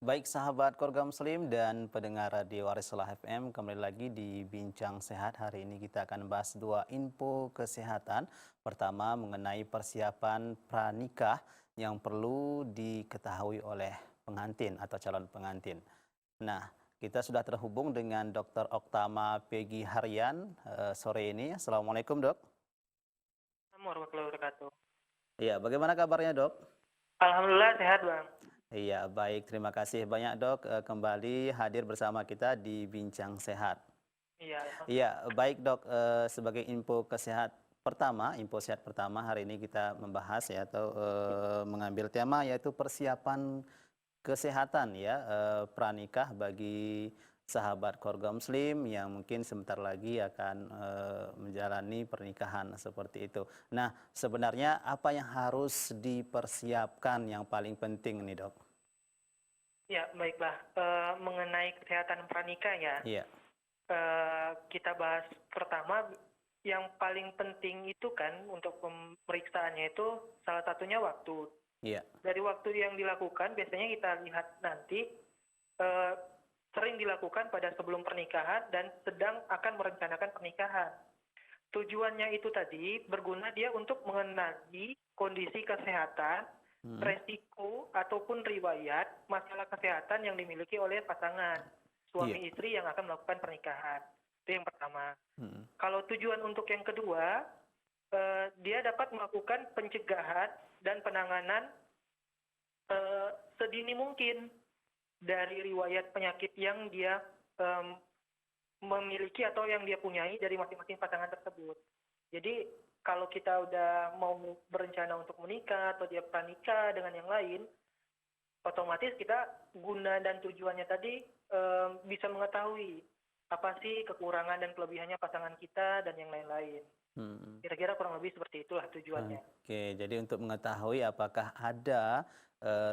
Baik sahabat keluarga muslim dan pendengar radio Arisalah FM, kembali lagi di Bincang Sehat. Hari ini kita akan bahas dua info kesehatan. Pertama mengenai persiapan pranikah yang perlu diketahui oleh pengantin atau calon pengantin. Nah, kita sudah terhubung dengan Dr. Oktama Peggy Harian sore ini. Assalamualaikum, Dok. Assalamualaikum warahmatullahi wabarakatuh. Iya, bagaimana kabarnya, Dok? Alhamdulillah sehat, Bang. Iya, baik. Terima kasih banyak, Dok, kembali hadir bersama kita di Bincang Sehat. Iya, alhamdulillah. Iya, baik, Dok. Sebagai info sehat pertama hari ini kita membahas ya atau mengambil tema yaitu persiapan kesehatan ya pranikah bagi sahabat keluarga muslim yang mungkin sebentar lagi akan menjalani pernikahan seperti itu. Nah, sebenarnya apa yang harus dipersiapkan yang paling penting nih, Dok? Ya, baiklah. Mengenai kesehatan pranikah ya, Iya, kita bahas pertama yang paling penting itu kan untuk pemeriksaannya itu salah satunya waktu. iya, Dari waktu yang dilakukan biasanya kita lihat nanti eh, sering dilakukan pada sebelum pernikahan dan sedang akan merencanakan pernikahan. Tujuannya itu tadi berguna dia untuk mengenali kondisi kesehatan, mm, resiko ataupun riwayat masalah kesehatan yang dimiliki oleh pasangan iya, suami istri yang akan melakukan pernikahan. Itu yang pertama. mm, Kalau tujuan untuk yang kedua, dia dapat melakukan pencegahan dan penanganan sedini mungkin dari riwayat penyakit yang dia em, memiliki atau yang dia punyai dari masing-masing pasangan tersebut. Jadi kalau kita udah mau berencana untuk menikah atau dia pranikah dengan yang lain, otomatis kita guna dan tujuannya tadi bisa mengetahui apa sih kekurangan dan kelebihannya pasangan kita dan yang lain-lain. mm. Kira-kira kurang lebih seperti itulah tujuannya. Oke, jadi untuk mengetahui apakah ada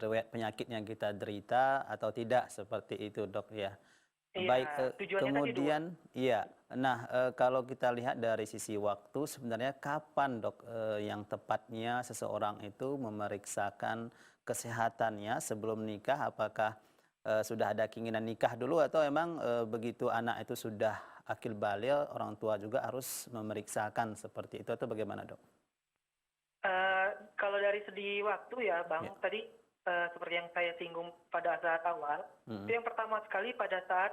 riwayat penyakit yang kita derita atau tidak seperti itu, Dok ya. Iya, Baik, tujuannya tadi dua. kemudian iya. Nah, kalau kita lihat dari sisi waktu sebenarnya kapan, Dok, yang tepatnya seseorang itu memeriksakan kesehatannya sebelum nikah? Apakah sudah ada keinginan nikah dulu atau emang begitu anak itu sudah akil baligh orang tua juga harus memeriksakan seperti itu atau bagaimana, Dok? Kalau dari segi waktu ya, Ya. Bang, tadi seperti yang saya singgung pada saat awal, Mm, itu yang pertama sekali pada saat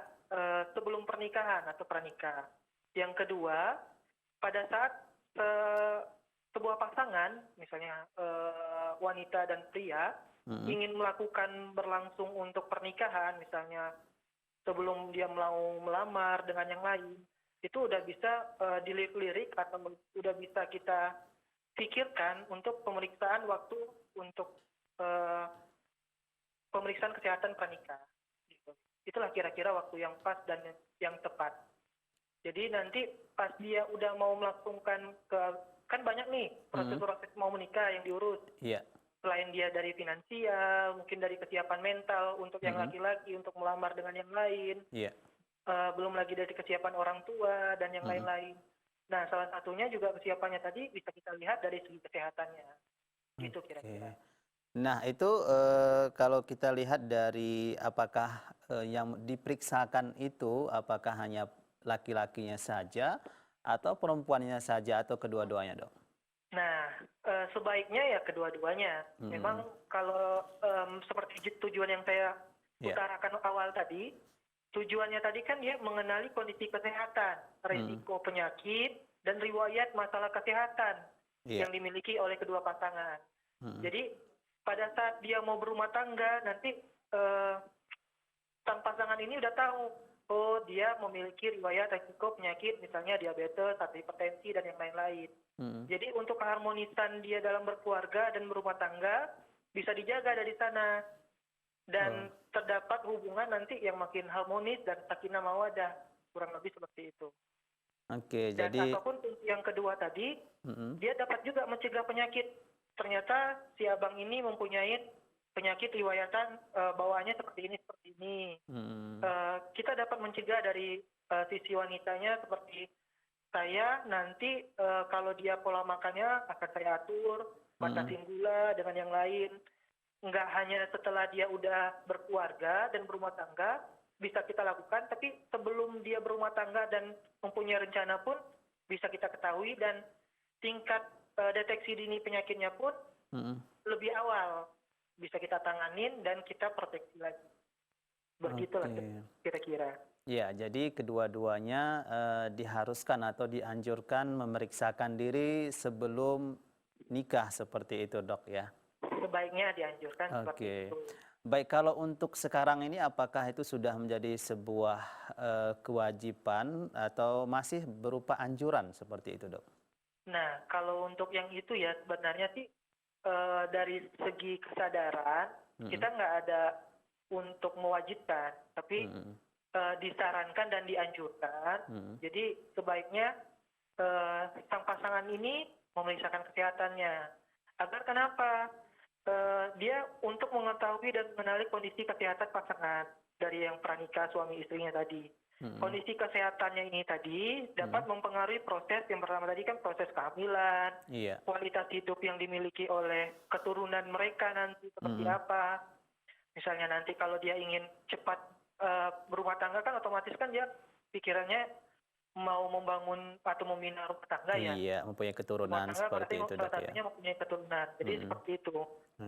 sebelum pernikahan atau pranikah. Yang kedua, pada saat eh, sebuah pasangan, misalnya wanita dan pria, mm, ingin melakukan berlangsung untuk pernikahan, misalnya sebelum dia mau melamar dengan yang lain, itu udah bisa dilirik-lirik atau udah bisa kita pikirkan untuk pemeriksaan waktu untuk eh, pemeriksaan kesehatan pranikah. Gitu. Itulah kira-kira waktu yang pas dan yang tepat. Jadi nanti pas dia udah mau melakukan kan banyak nih mm, proses-proses mau menikah yang diurus. iya, Selain dia dari finansial, mungkin dari kesiapan mental untuk yang mm, laki-laki untuk melamar dengan yang lain, iya, belum lagi dari kesiapan orang tua dan yang mm, lain-lain. Nah, salah satunya juga kesiapannya tadi bisa kita lihat dari segi kesehatannya. Gitu oke. kira-kira. Nah, itu kalau kita lihat dari apakah yang diperiksakan itu apakah hanya laki-lakinya saja atau perempuannya saja atau kedua-duanya, Dok? Nah, sebaiknya ya kedua-duanya. Memang Mm, kalau seperti tujuan yang saya iya, utarakan awal tadi, tujuannya tadi kan dia mengenali kondisi kesehatan, mm, risiko penyakit, dan riwayat masalah kesehatan iya, yang dimiliki oleh kedua pasangan. mm, Jadi pada saat dia mau berumah tangga, nanti eh, sang pasangan ini udah tahu, oh dia memiliki riwayat risiko penyakit, misalnya diabetes, atau hipertensi, dan yang lain-lain. mm, Jadi untuk keharmonisan dia dalam berkeluarga dan berumah tangga bisa dijaga dari sana oh, dan terdapat hubungan nanti yang makin harmonis dan sakinah mawadah, kurang lebih seperti itu. oke, Dan jadi ataupun fungsi yang kedua tadi, mm, dia dapat juga mencegah penyakit. Ternyata si abang ini mempunyai penyakit riwayatan bawaannya seperti ini. mm, Kita dapat mencegah dari sisi wanitanya seperti saya nanti kalau dia pola makannya akan saya atur, mm, batasin gula dengan yang lain. nggak hanya setelah dia udah berkeluarga dan berumah tangga bisa kita lakukan, tapi sebelum dia berumah tangga dan mempunyai rencana pun bisa kita ketahui, dan tingkat deteksi dini penyakitnya pun Mm-mm. lebih awal bisa kita tanganin dan kita proteksi lagi. Begitulah Oke. kira-kira. Ya, jadi kedua-duanya diharuskan atau dianjurkan memeriksakan diri sebelum nikah seperti itu, Dok ya. Sebaiknya dianjurkan seperti Oke. itu. Baik, kalau untuk sekarang ini apakah itu sudah menjadi sebuah kewajiban atau masih berupa anjuran seperti itu, Dok? Nah, kalau untuk yang itu ya sebenarnya sih dari segi kesadaran kita Mm-mm. nggak ada untuk mewajibkan, tapi Mm-mm. disarankan dan dianjurkan. Mm-mm. Jadi sebaiknya sang pasangan ini memeriksakan kesehatannya. Agar kenapa? Dia untuk mengetahui dan mengenali kondisi kesehatan pasangan dari yang pranikah suami istrinya tadi. Mm-mm. Kondisi kesehatannya ini tadi dapat mempengaruhi proses yang pertama tadi kan proses kehamilan, Iya. kualitas hidup yang dimiliki oleh keturunan mereka nanti seperti Mm-mm. apa. Misalnya nanti kalau dia ingin cepat berumah tangga kan otomatis kan dia pikirannya mau membangun atau membina rumah tangga ya. Iya, mempunyai Rumah keturunan tangga berarti seperti itu, salah Dok ya. satunya mempunyai keturunan. Jadi Mm-mm. seperti itu.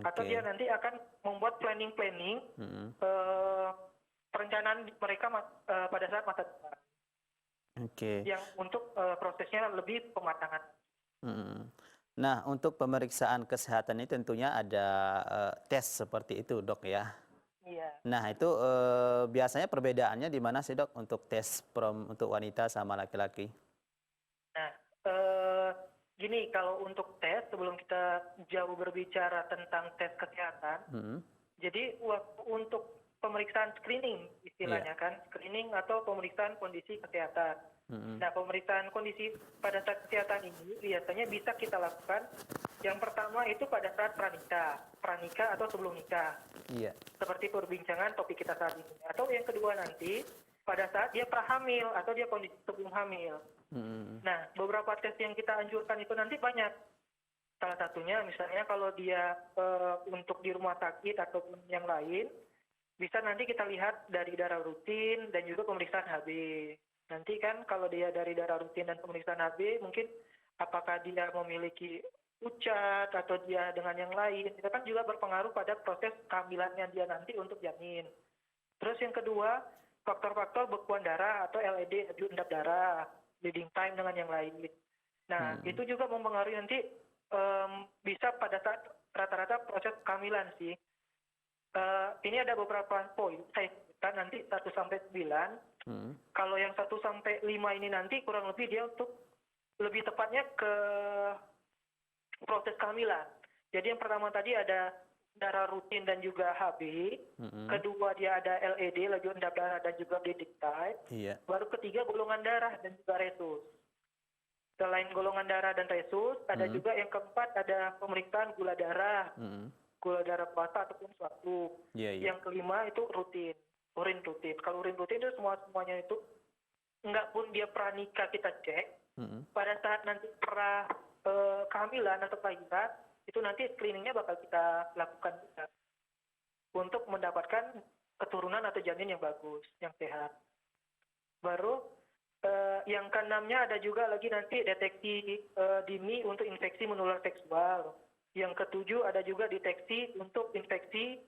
Atau Oke. dia nanti akan membuat planning-planning Mm-mm. perencanaan mereka pada saat masa depan Oke. yang untuk prosesnya lebih pematangan. Mm. Nah, untuk pemeriksaan kesehatan ini tentunya ada tes seperti itu, Dok ya. Iya. Nah, itu biasanya perbedaannya di mana sih, Dok, untuk tes untuk wanita sama laki-laki? Nah, gini, kalau untuk tes sebelum kita jauh berbicara tentang tes kesehatan, Mm-mm. jadi untuk pemeriksaan screening istilahnya kan, screening atau pemeriksaan kondisi kesehatan. Mm-mm. Nah, pemeriksaan kondisi pada saat kesehatan ini biasanya bisa kita lakukan. Yang pertama itu pada saat pranikah atau sebelum nikah, Iya. seperti perbincangan topik kita saat ini. Atau yang kedua nanti pada saat dia prahamil atau dia kondisi sebelum hamil. Mm-mm. Nah, beberapa tes yang kita anjurkan itu nanti banyak. Salah satunya misalnya kalau dia untuk di rumah sakit ataupun yang lain, bisa nanti kita lihat dari darah rutin dan juga pemeriksaan HB. Nanti kan kalau dia dari darah rutin dan pemeriksaan HB, mungkin apakah dia memiliki ucat atau dia dengan yang lain, itu kan juga berpengaruh pada proses kehamilannya dia nanti untuk janin. Terus yang kedua, faktor-faktor bekuan darah atau LED, laju endap darah, bleeding time dengan yang lain. Nah, itu juga mempengaruhi nanti bisa pada saat rata-rata proses kehamilan sih. Ini ada beberapa poin, saya sebutkan nanti 1 sampai 9. Mm-mm. Kalau yang 1 sampai 5 ini nanti kurang lebih dia untuk lebih tepatnya ke proses kehamilan. Jadi yang pertama tadi ada darah rutin dan juga HB. Mm-mm. Kedua dia ada LED, laju endap darah dan juga bleeding time. Iya. Baru ketiga golongan darah dan juga resus. Selain golongan darah dan resus, ada juga yang keempat ada pemeriksaan gula darah, Mm-mm. gula darah puasa ataupun suatu. Iya, iya. Yang kelima itu rutin, urin rutin. Kalau urin rutin itu semuanya itu enggak pun dia pranikah kita cek, Mm-mm. pada saat nanti kehamilan atau kelahiran itu nanti screeningnya bakal kita lakukan juga untuk mendapatkan keturunan atau janin yang bagus, yang sehat. Baru yang keenamnya ada juga lagi nanti deteksi dini untuk infeksi menular seksual. Yang ketujuh ada juga deteksi untuk infeksi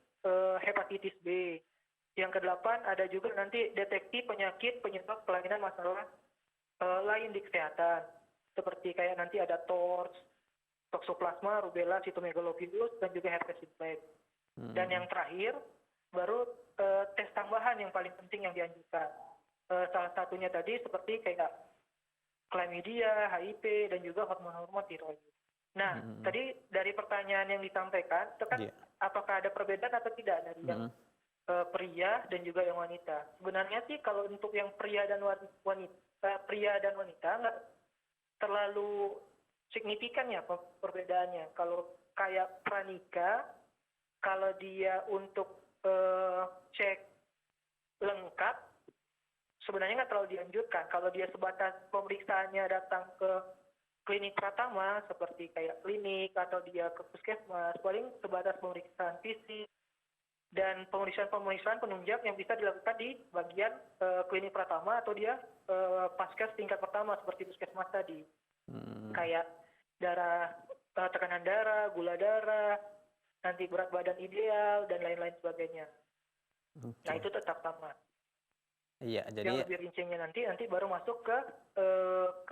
hepatitis B. Yang kedelapan ada juga nanti deteksi penyakit penyebab kelainan masalah lain di kesehatan. Seperti kayak nanti ada TORS, toksoplasma, rubella, cytomegalovirus, dan juga herpes simplex. Dan yang terakhir, baru tes tambahan yang paling penting yang dianjurkan. Salah satunya tadi seperti kayak chlamydia, HIV, dan juga hormon-hormon tiroid. Nah, tadi dari pertanyaan yang disampaikan, itu kan apakah ada perbedaan atau tidak dari yang pria dan juga yang wanita? Sebenarnya sih kalau untuk yang pria dan wanita nggak terlalu signifikan ya perbedaannya. Kalau kayak pranikah, kalau dia untuk cek lengkap, sebenarnya nggak terlalu dianjurkan. Kalau dia sebatas pemeriksaannya datang ke klinik pratama seperti kayak klinik atau dia ke puskesmas, paling sebatas pemeriksaan fisik dan pemeriksaan-pemeriksaan penunjang yang bisa dilakukan di bagian klinik pratama atau dia paskes tingkat pertama seperti puskesmas tadi. Kayak darah, tekanan darah, gula darah, nanti berat badan ideal dan lain-lain sebagainya. Nah, itu tetap sama. Iya, Yang jadi lebih rincinya nanti baru masuk ke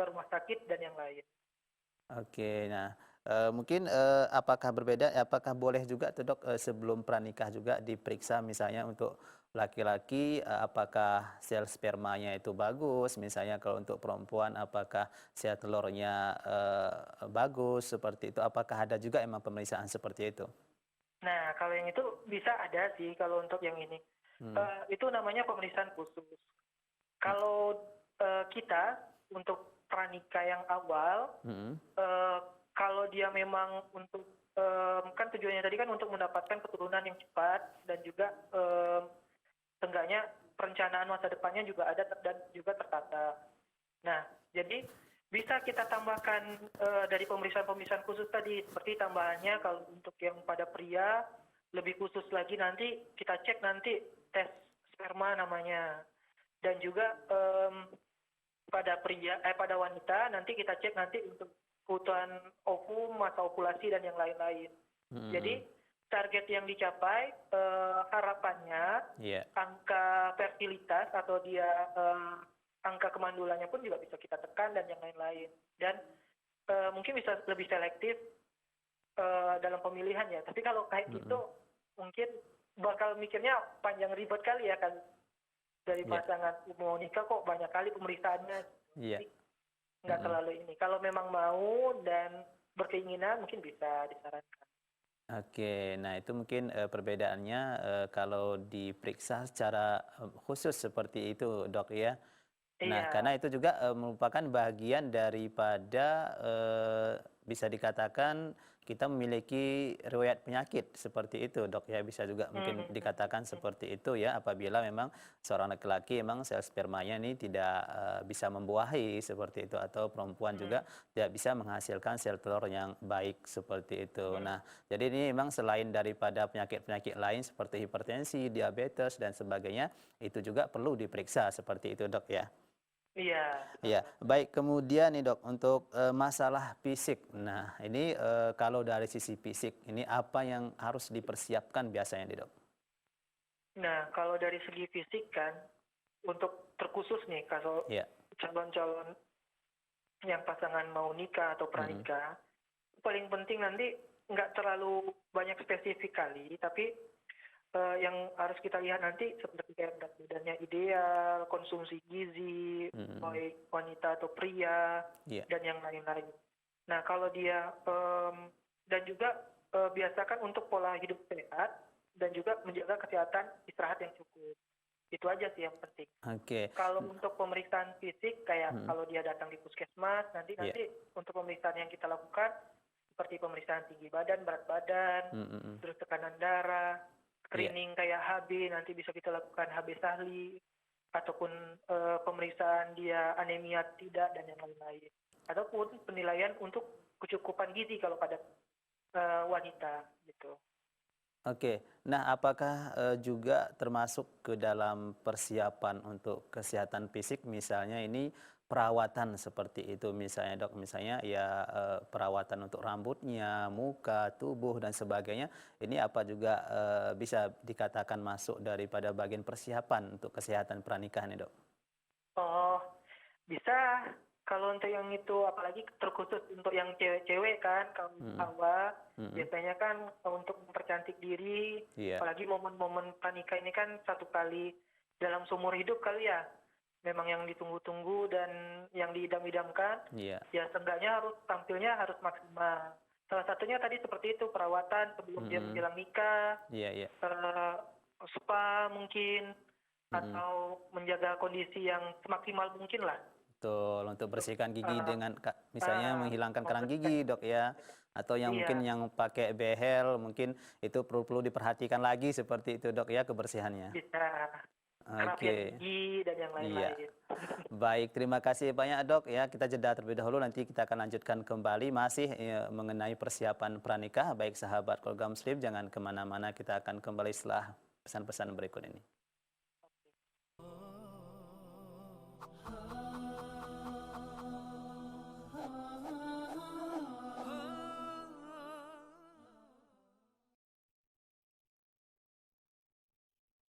rumah sakit dan yang lain. oke. Nah, mungkin apakah berbeda? Apakah boleh juga tuh dok sebelum pranikah juga diperiksa misalnya untuk laki-laki apakah sel spermanya itu bagus, misalnya kalau untuk perempuan apakah sel telurnya bagus seperti itu. Apakah ada juga emang pemeriksaan seperti itu? Nah, kalau yang itu bisa ada sih kalau untuk yang ini. Itu namanya pemeriksaan khusus. Kalau kita untuk pranikah yang awal, kalau dia memang untuk kan tujuannya tadi kan untuk mendapatkan keturunan yang cepat dan juga seenggaknya perencanaan masa depannya juga ada dan juga tertata. Nah, jadi bisa kita tambahkan dari pemeriksaan-pemeriksaan khusus tadi, seperti tambahannya kalau untuk yang pada pria lebih khusus lagi nanti kita cek nanti tes sperma namanya, dan juga pada wanita nanti kita cek nanti untuk kebutuhan ovum, masa ovulasi dan yang lain-lain. Jadi target yang dicapai harapannya angka fertilitas atau dia angka kemandulannya pun juga bisa kita tekan dan yang lain-lain. Dan mungkin bisa lebih selektif dalam pemilihan ya. Tapi kalau kayak gitu mungkin bakal mikirnya panjang ribet kali ya kan. Dari pasangan mau nikah kok banyak kali pemeriksaannya. Jadi nggak terlalu ini. Kalau memang mau dan berkeinginan mungkin bisa disarankan. Oke, nah itu mungkin perbedaannya kalau diperiksa secara khusus seperti itu, dok ya. Nah, Iya. karena itu juga merupakan bagian daripada bisa dikatakan kita memiliki riwayat penyakit seperti itu, dok ya. Bisa juga mungkin dikatakan seperti itu ya, apabila memang seorang laki-laki memang sel spermanya ini tidak bisa membuahi seperti itu, atau perempuan juga tidak bisa menghasilkan sel telur yang baik seperti itu. Nah, jadi ini memang selain daripada penyakit-penyakit lain seperti hipertensi, diabetes dan sebagainya, itu juga perlu diperiksa seperti itu, dok ya. Iya. Ya, baik. Kemudian nih dok, untuk masalah fisik. Nah, ini kalau dari sisi fisik, ini apa yang harus dipersiapkan biasanya nih dok? Nah, kalau dari segi fisik kan, untuk terkhusus nih, kalau calon-calon yang pasangan mau nikah atau pranikah, paling penting nanti nggak terlalu banyak spesifik kali, tapi yang harus kita lihat nanti seperti kayak berat badannya ideal, konsumsi gizi, baik wanita atau pria, dan yang lain-lain. Nah, kalau dia dan juga biasakan untuk pola hidup sehat dan juga menjaga kesehatan istirahat yang cukup. Itu aja sih yang penting. Kalau untuk pemeriksaan fisik kayak kalau dia datang di puskesmas, nanti untuk pemeriksaan yang kita lakukan seperti pemeriksaan tinggi badan, berat badan, terus tekanan darah, screening kayak HB, nanti bisa kita lakukan HB sahli, ataupun pemeriksaan dia anemia tidak dan yang lain-lain. Ataupun penilaian untuk kecukupan gizi kalau pada wanita gitu. Oke, nah apakah juga termasuk ke dalam persiapan untuk kesehatan fisik, misalnya ini perawatan seperti itu misalnya dok, misalnya ya perawatan untuk rambutnya, muka, tubuh dan sebagainya, ini apa juga bisa dikatakan masuk daripada bagian persiapan untuk kesehatan pernikahan ya dok? Oh, bisa. Kalau untuk yang itu, apalagi terkhusus untuk yang cewek-cewek kan, kalau awal biasanya kan untuk mempercantik diri, apalagi momen-momen pranikah ini kan satu kali dalam seumur hidup kali ya, memang yang ditunggu-tunggu dan yang diidam-idamkan, ya seenggaknya tampilnya harus maksimal. Salah satunya tadi seperti itu, perawatan sebelum dia menjelang nikah, spa mungkin, atau menjaga kondisi yang semaksimal mungkin lah. Betul, untuk bersihkan gigi dengan misalnya menghilangkan kerang gigi dok ya, atau yang mungkin yang pakai behel mungkin itu perlu diperhatikan lagi seperti itu dok ya, kebersihannya. Bisa. kerapian Oke. gigi dan yang Iya. lain-lain. Baik, terima kasih banyak Dok ya. Kita jeda terlebih dahulu, nanti kita akan lanjutkan kembali masih mengenai persiapan pranikah. Baik sahabat keluarga muslim, jangan kemana-mana, kita akan kembali setelah pesan-pesan berikut ini.